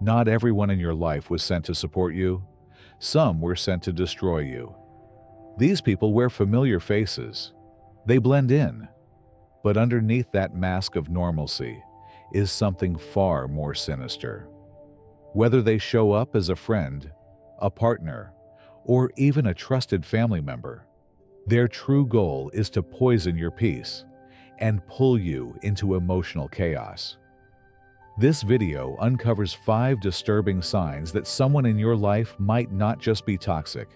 Not everyone in your life was sent to support you. Some were sent to destroy you. These people wear familiar faces. They blend in. But underneath that mask of normalcy is something far more sinister. Whether they show up as a friend, a partner, or even a trusted family member, their true goal is to poison your peace and pull you into emotional chaos. This video uncovers 5 disturbing signs that someone in your life might not just be toxic.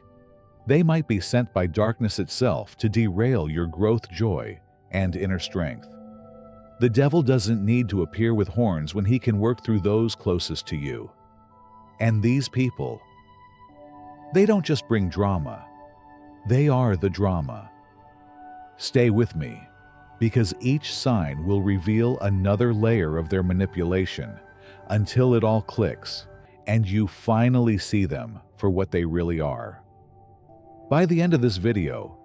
They might be sent by darkness itself to derail your growth, joy, and inner strength. The devil doesn't need to appear with horns when he can work through those closest to you. And these people, they don't just bring drama. They are the drama. Stay with me, because each sign will reveal another layer of their manipulation until it all clicks and you finally see them for what they really are. By the end of this video,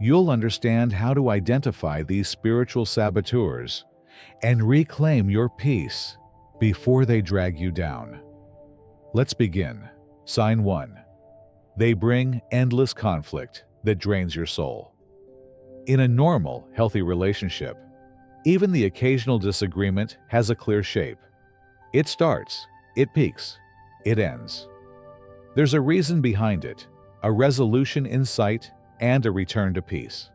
you'll understand how to identify these spiritual saboteurs and reclaim your peace before they drag you down. Let's begin. Sign 1. They bring endless conflict that drains your soul. In a normal, healthy relationship, even the occasional disagreement has a clear shape. It starts, it peaks, it ends. There's a reason behind it, a resolution in sight, and a return to peace.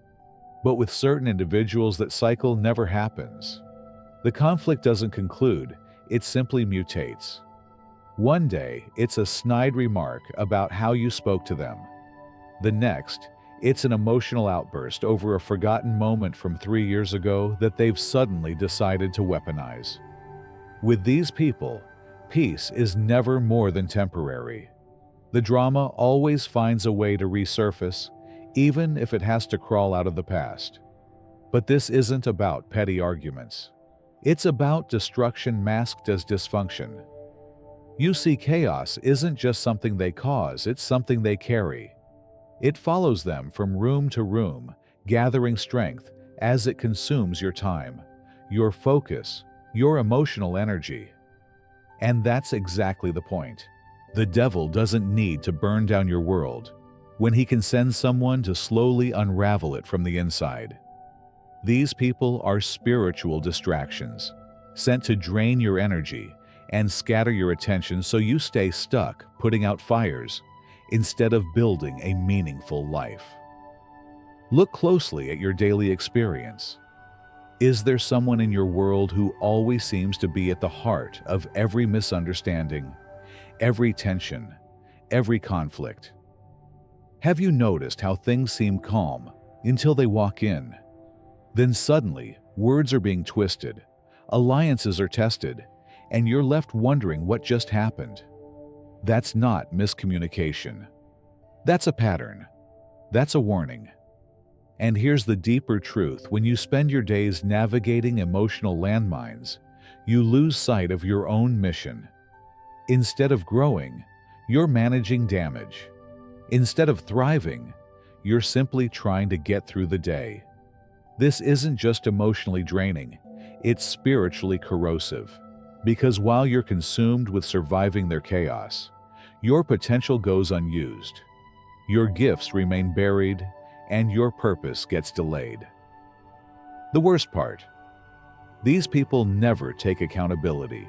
But with certain individuals, that cycle never happens. The conflict doesn't conclude, it simply mutates. One day, it's a snide remark about how you spoke to them. The next, it's an emotional outburst over a forgotten moment from 3 years ago that they've suddenly decided to weaponize. With these people, peace is never more than temporary. The drama always finds a way to resurface, even if it has to crawl out of the past. But this isn't about petty arguments. It's about destruction masked as dysfunction. You see, chaos isn't just something they cause, it's something they carry. It follows them from room to room, gathering strength as it consumes your time, your focus, your emotional energy. And that's exactly the point. The devil doesn't need to burn down your world when he can send someone to slowly unravel it from the inside. These people are spiritual distractions, sent to drain your energy and scatter your attention so you stay stuck putting out fires instead of building a meaningful life. Look closely at your daily experience. Is there someone in your world who always seems to be at the heart of every misunderstanding, every tension, every conflict? Have you noticed how things seem calm until they walk in? Then suddenly, words are being twisted, alliances are tested, and you're left wondering what just happened. That's not miscommunication. That's a pattern. That's a warning. And here's the deeper truth: when you spend your days navigating emotional landmines, you lose sight of your own mission. Instead of growing, you're managing damage. Instead of thriving, you're simply trying to get through the day. This isn't just emotionally draining, it's spiritually corrosive. Because while you're consumed with surviving their chaos, your potential goes unused. Your gifts remain buried, and your purpose gets delayed. The worst part: these people never take accountability.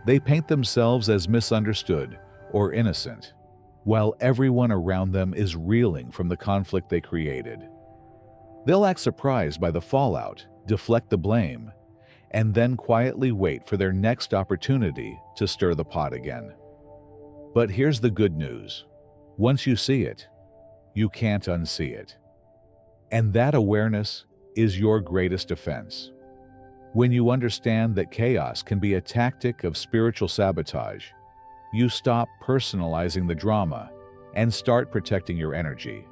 They paint themselves as misunderstood or innocent, while everyone around them is reeling from the conflict they created. They'll act surprised by the fallout, deflect the blame, and then quietly wait for their next opportunity to stir the pot again. But here's the good news: once you see it, you can't unsee it. And that awareness is your greatest defense. When you understand that chaos can be a tactic of spiritual sabotage, you stop personalizing the drama and start protecting your energy.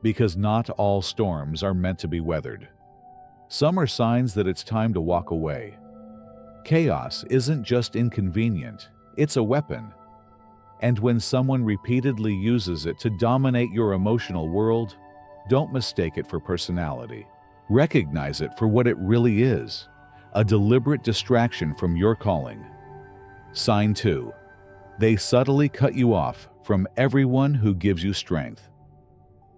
Because not all storms are meant to be weathered. Some are signs that it's time to walk away. Chaos isn't just inconvenient, it's a weapon. And when someone repeatedly uses it to dominate your emotional world, don't mistake it for personality. Recognize it for what it really is: a deliberate distraction from your calling. Sign 2. They subtly cut you off from everyone who gives you strength.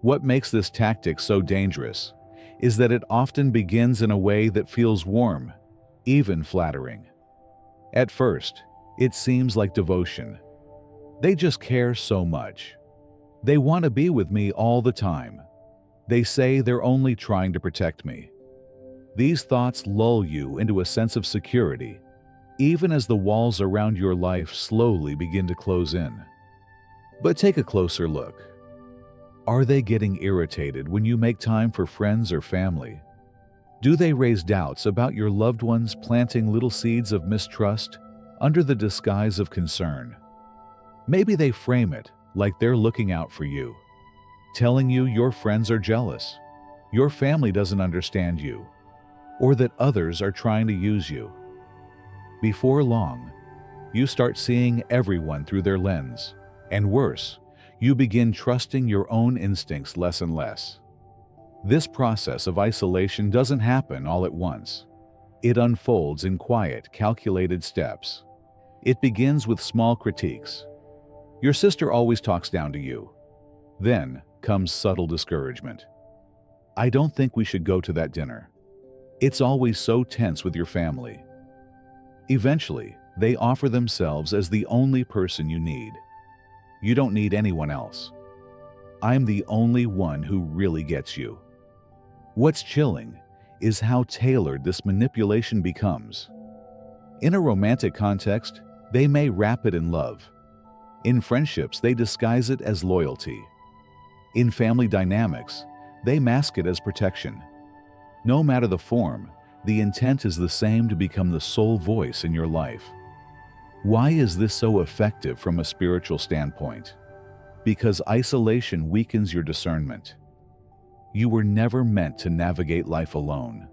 What makes this tactic so dangerous is that it often begins in a way that feels warm, even flattering. At first, it seems like devotion. They just care so much. They want to be with me all the time. They say they're only trying to protect me. These thoughts lull you into a sense of security, even as the walls around your life slowly begin to close in. But take a closer look. Are they getting irritated when you make time for friends or family? Do they raise doubts about your loved ones, planting little seeds of mistrust under the disguise of concern? Maybe they frame it like they're looking out for you, telling you your friends are jealous, your family doesn't understand you, or that others are trying to use you. Before long, you start seeing everyone through their lens, and worse, you begin trusting your own instincts less and less. This process of isolation doesn't happen all at once. It unfolds in quiet, calculated steps. It begins with small critiques. Your sister always talks down to you. Then comes subtle discouragement. I don't think we should go to that dinner. It's always so tense with your family. Eventually, they offer themselves as the only person you need. You don't need anyone else. I'm the only one who really gets you. What's chilling is how tailored this manipulation becomes. In a romantic context, they may wrap it in love. In friendships, they disguise it as loyalty. In family dynamics, they mask it as protection. No matter the form, the intent is the same: to become the sole voice in your life. Why is this so effective from a spiritual standpoint? Because isolation weakens your discernment. You were never meant to navigate life alone.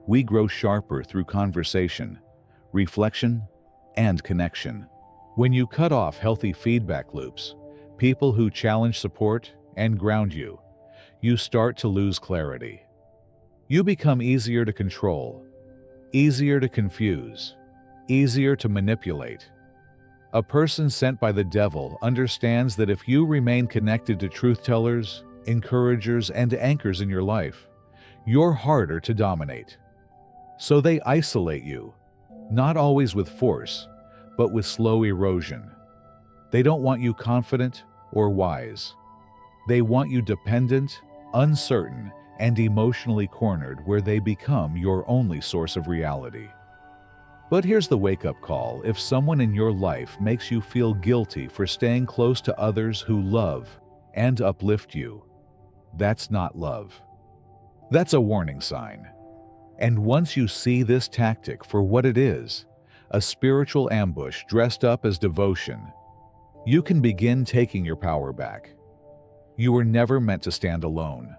We grow sharper through conversation, reflection, and connection. When you cut off healthy feedback loops, people who challenge, support, and ground you, you start to lose clarity. You become easier to control, easier to confuse, easier to manipulate. A person sent by the devil understands that if you remain connected to truth-tellers, encouragers, and anchors in your life, you're harder to dominate. So they isolate you, not always with force, but with slow erosion. They don't want you confident or wise. They want you dependent, uncertain, and emotionally cornered, where they become your only source of reality. But here's the wake-up call: if someone in your life makes you feel guilty for staying close to others who love and uplift you, that's not love. That's a warning sign. And once you see this tactic for what it is, a spiritual ambush dressed up as devotion, you can begin taking your power back. You were never meant to stand alone,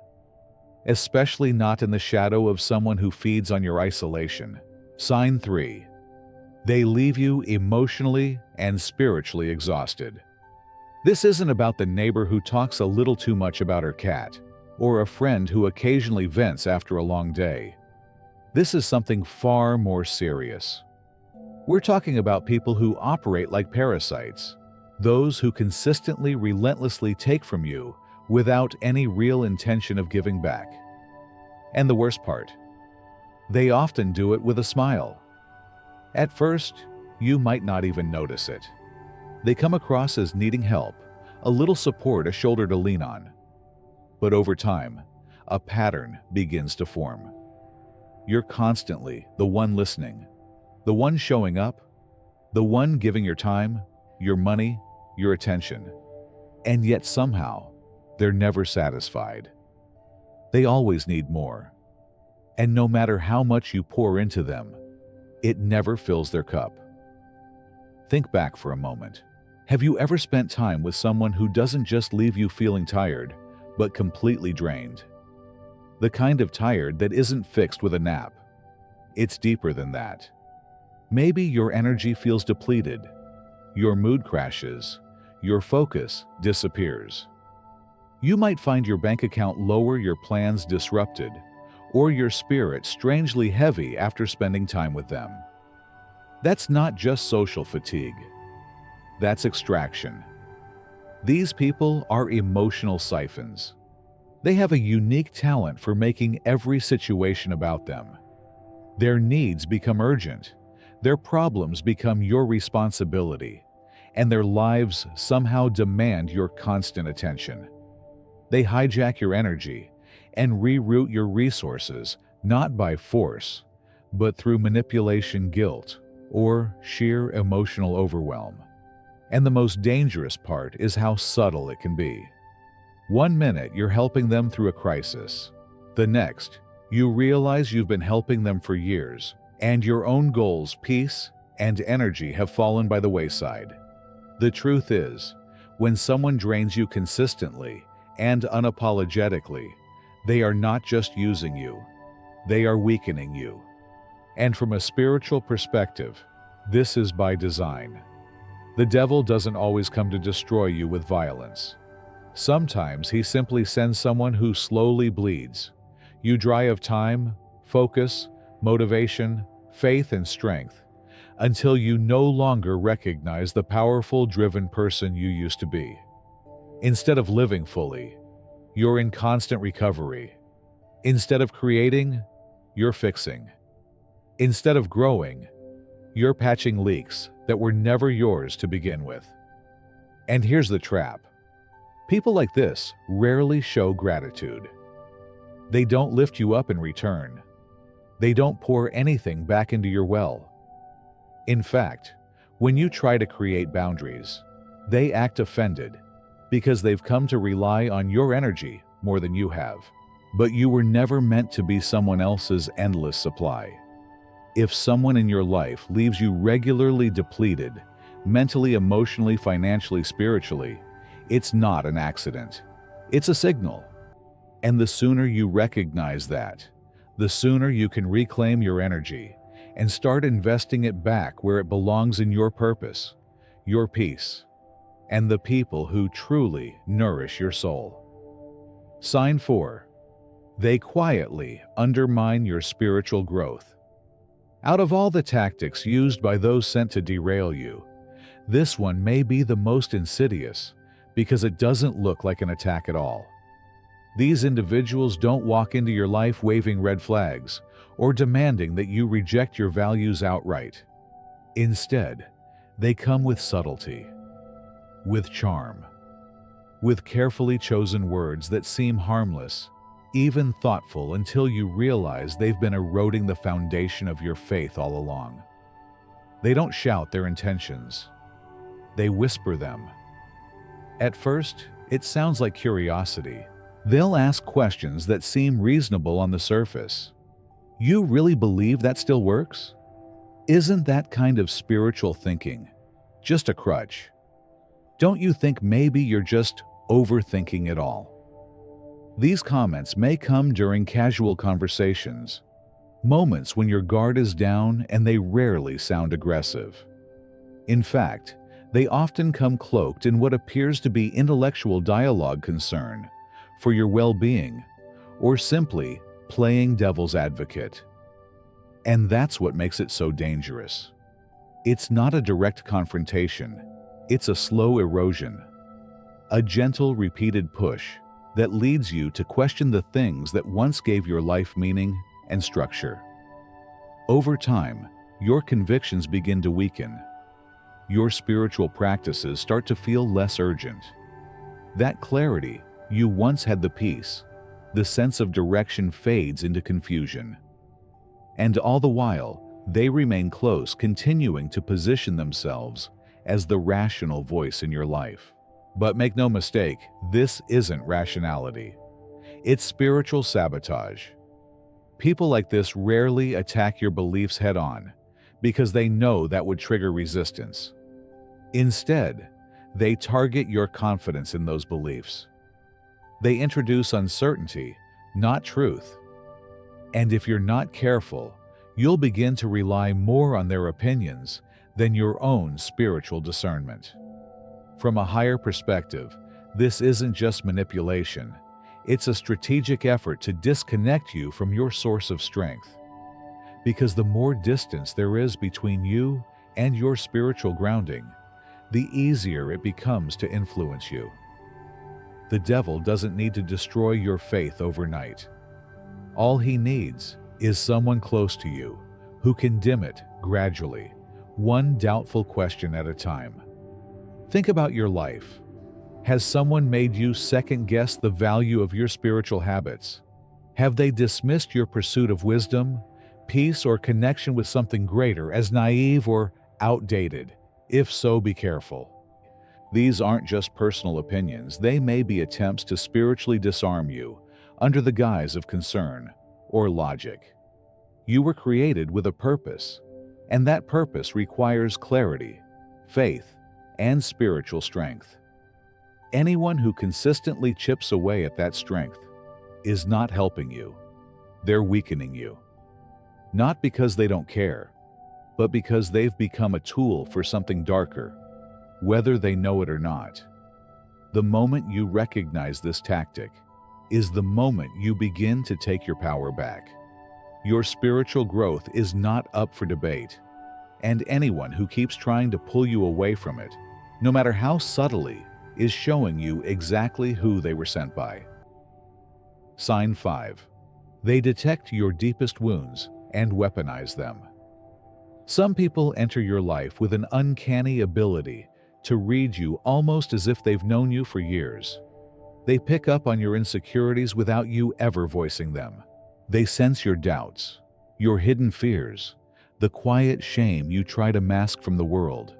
especially not in the shadow of someone who feeds on your isolation. Sign 3. They leave you emotionally and spiritually exhausted. This isn't about the neighbor who talks a little too much about her cat, or a friend who occasionally vents after a long day. This is something far more serious. We're talking about people who operate like parasites, those who consistently, relentlessly take from you without any real intention of giving back. And the worst part, they often do it with a smile. At first, you might not even notice it. They come across as needing help, a little support, a shoulder to lean on. But over time, a pattern begins to form. You're constantly the one listening, the one showing up, the one giving your time, your money, your attention. And yet somehow, they're never satisfied. They always need more. And no matter how much you pour into them, it never fills their cup. Think back for a moment. Have you ever spent time with someone who doesn't just leave you feeling tired, but completely drained? The kind of tired that isn't fixed with a nap. It's deeper than that. Maybe your energy feels depleted, your mood crashes, your focus disappears. You might find your bank account lower, your plans disrupted, or your spirit strangely heavy after spending time with them. That's not just social fatigue. That's extraction. These people are emotional siphons. They have a unique talent for making every situation about them. Their needs become urgent, their problems become your responsibility, and their lives somehow demand your constant attention. They hijack your energy and reroute your resources, not by force, but through manipulation, guilt, or sheer emotional overwhelm. And the most dangerous part is how subtle it can be. One minute you're helping them through a crisis. The next, you realize you've been helping them for years, and your own goals, peace, and energy have fallen by the wayside. The truth is, when someone drains you consistently and unapologetically, they are not just using you, they are weakening you. And from a spiritual perspective, this is by design. The devil doesn't always come to destroy you with violence. Sometimes he simply sends someone who slowly bleeds you dry of time, focus, motivation, faith, and strength, until you no longer recognize the powerful, driven person you used to be. Instead of living fully, you're in constant recovery. Instead of creating, you're fixing. Instead of growing, you're patching leaks that were never yours to begin with. And here's the trap. People like this rarely show gratitude. They don't lift you up in return. They don't pour anything back into your well. In fact, when you try to create boundaries, they act offended because they've come to rely on your energy more than you have. But you were never meant to be someone else's endless supply. If someone in your life leaves you regularly depleted, mentally, emotionally, financially, spiritually, it's not an accident. It's a signal. And the sooner you recognize that, the sooner you can reclaim your energy and start investing it back where it belongs in your purpose, your peace, and the people who truly nourish your soul. Sign 4. They quietly undermine your spiritual growth. Out of all the tactics used by those sent to derail you, this one may be the most insidious because it doesn't look like an attack at all. These individuals don't walk into your life waving red flags or demanding that you reject your values outright. Instead, they come with subtlety, with charm, with carefully chosen words that seem harmless, even thoughtful, until you realize they've been eroding the foundation of your faith all along. They don't shout their intentions. They whisper them. At first, it sounds like curiosity. They'll ask questions that seem reasonable on the surface. You really believe that still works? Isn't that kind of spiritual thinking just a crutch? Don't you think maybe you're just overthinking it all? These comments may come during casual conversations, moments when your guard is down, and they rarely sound aggressive. In fact, they often come cloaked in what appears to be intellectual dialogue, concern for your well-being, or simply playing devil's advocate. And that's what makes it so dangerous. It's not a direct confrontation, it's a slow erosion, a gentle, repeated push that leads you to question the things that once gave your life meaning and structure. Over time, your convictions begin to weaken. Your spiritual practices start to feel less urgent. That clarity you once had, the peace, the sense of direction, fades into confusion. And all the while, they remain close, continuing to position themselves as the rational voice in your life. But make no mistake, this isn't rationality. It's spiritual sabotage. People like this rarely attack your beliefs head-on because they know that would trigger resistance. Instead, they target your confidence in those beliefs. They introduce uncertainty, not truth. And if you're not careful, you'll begin to rely more on their opinions than your own spiritual discernment. From a higher perspective, this isn't just manipulation. It's a strategic effort to disconnect you from your source of strength. Because the more distance there is between you and your spiritual grounding, the easier it becomes to influence you. The devil doesn't need to destroy your faith overnight. All he needs is someone close to you who can dim it gradually, one doubtful question at a time. Think about your life. Has someone made you second-guess the value of your spiritual habits? Have they dismissed your pursuit of wisdom, peace, or connection with something greater as naive or outdated? If so, be careful. These aren't just personal opinions. They may be attempts to spiritually disarm you under the guise of concern or logic. You were created with a purpose, and that purpose requires clarity, faith, and spiritual strength. Anyone who consistently chips away at that strength is not helping you. They're weakening you. Not because they don't care, but because they've become a tool for something darker, whether they know it or not. The moment you recognize this tactic is the moment you begin to take your power back. Your spiritual growth is not up for debate, and anyone who keeps trying to pull you away from it, no matter how subtly, is showing you exactly who they were sent by. Sign 5. They detect your deepest wounds and weaponize them. Some people enter your life with an uncanny ability to read you almost as if they've known you for years. They pick up on your insecurities without you ever voicing them. They sense your doubts, your hidden fears, the quiet shame you try to mask from the world.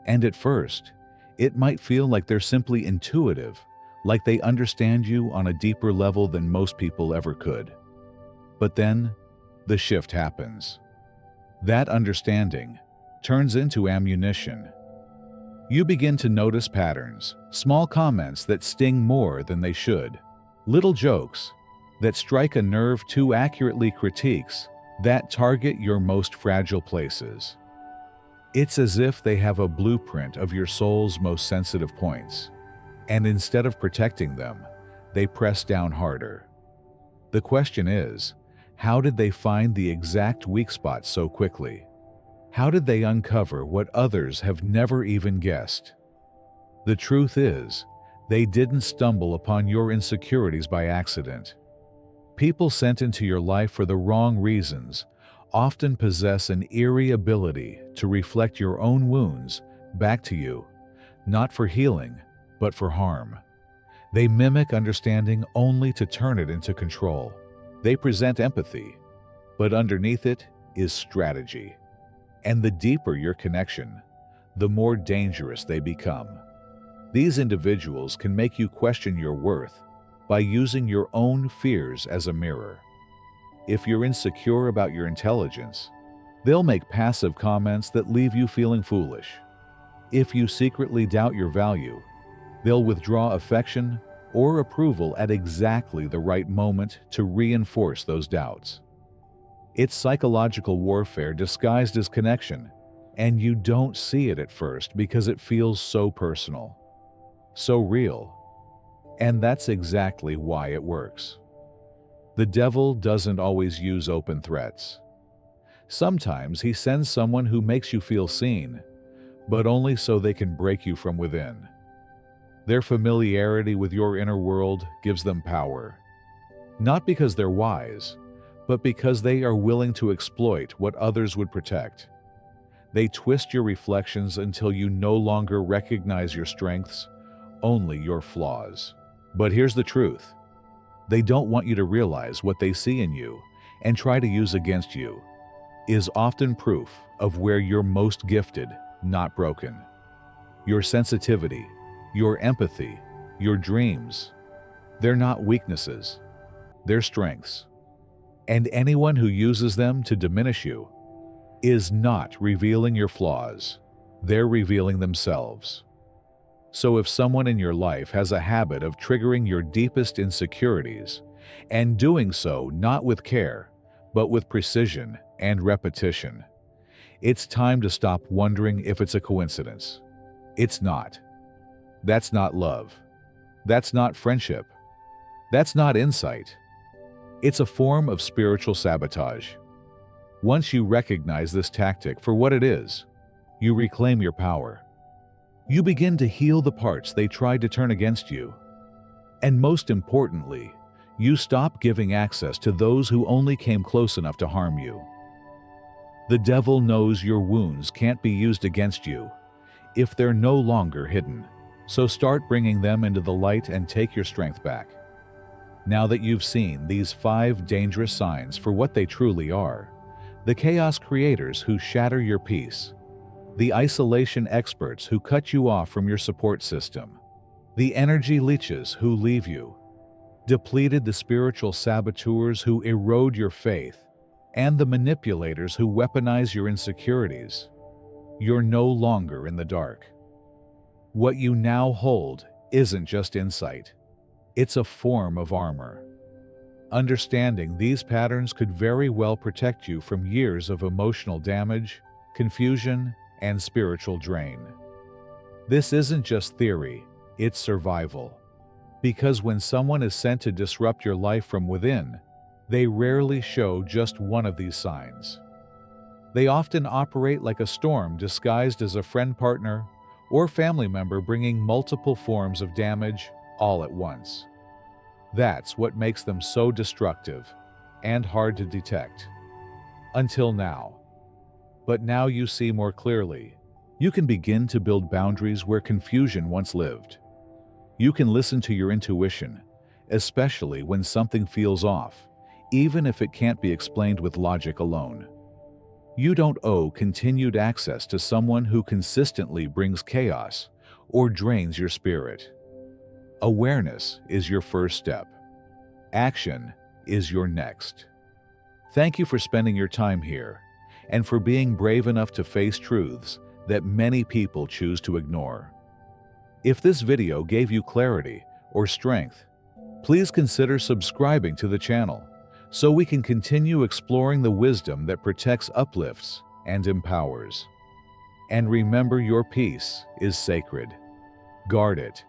And at first, it might feel like they're simply intuitive, like they understand you on a deeper level than most people ever could. But then, the shift happens. That understanding turns into ammunition. You begin to notice patterns, small comments that sting more than they should, little jokes that strike a nerve too accurately, critiques that target your most fragile places. It's as if they have a blueprint of your soul's most sensitive points, and instead of protecting them, they press down harder. The question is, how did they find the exact weak spot so quickly? How did they uncover what others have never even guessed? The truth is, they didn't stumble upon your insecurities by accident. People sent into your life for the wrong reasons often possess an eerie ability to reflect your own wounds back to you, not for healing, but for harm. They mimic understanding only to turn it into control. They present empathy, but underneath it is strategy. And the deeper your connection, the more dangerous they become. These individuals can make you question your worth by using your own fears as a mirror. If you're insecure about your intelligence, they'll make passive comments that leave you feeling foolish. If you secretly doubt your value, they'll withdraw affection or approval at exactly the right moment to reinforce those doubts. It's psychological warfare disguised as connection, and you don't see it at first because it feels so personal, so real. And that's exactly why it works. The devil doesn't always use open threats. Sometimes he sends someone who makes you feel seen, but only so they can break you from within. Their familiarity with your inner world gives them power, not because they're wise, but because they are willing to exploit what others would protect. They twist your reflections until you no longer recognize your strengths, only your flaws. But here's the truth. They don't want you to realize what they see in you and try to use against you is often proof of where you're most gifted, not broken. Your sensitivity, your empathy, your dreams, they're not weaknesses, they're strengths. And anyone who uses them to diminish you is not revealing your flaws, they're revealing themselves. So if someone in your life has a habit of triggering your deepest insecurities, and doing so not with care, but with precision and repetition, it's time to stop wondering if it's a coincidence. It's not. That's not love. That's not friendship. That's not insight. It's a form of spiritual sabotage. Once you recognize this tactic for what it is, You reclaim your power. You begin to heal the parts they tried to turn against you. And most importantly, you stop giving access to those who only came close enough to harm you. The devil knows your wounds can't be used against you if they're no longer hidden. So start bringing them into the light and take your strength back. Now that you've seen these 5 dangerous signs for what they truly are, the chaos creators who shatter your peace, the isolation experts who cut you off from your support system, the energy leeches who leave you, depleted the spiritual saboteurs who erode your faith, and the manipulators who weaponize your insecurities, you're no longer in the dark. What you now hold isn't just insight. It's a form of armor. Understanding these patterns could very well protect you from years of emotional damage, confusion, and spiritual drain. This isn't just theory, it's survival. Because when someone is sent to disrupt your life from within, they rarely show just one of these signs. They often operate like a storm disguised as a friend, partner, or family member, bringing multiple forms of damage all at once. That's what makes them so destructive and hard to detect. Until now. But now you see more clearly. You can begin to build boundaries where confusion once lived. You can listen to your intuition, especially when something feels off, even if it can't be explained with logic alone. You don't owe continued access to someone who consistently brings chaos or drains your spirit. Awareness is your first step. Action is your next. Thank you for spending your time here and for being brave enough to face truths that many people choose to ignore. If this video gave you clarity or strength, please consider subscribing to the channel so we can continue exploring the wisdom that protects, uplifts, and empowers. And remember, your peace is sacred. Guard it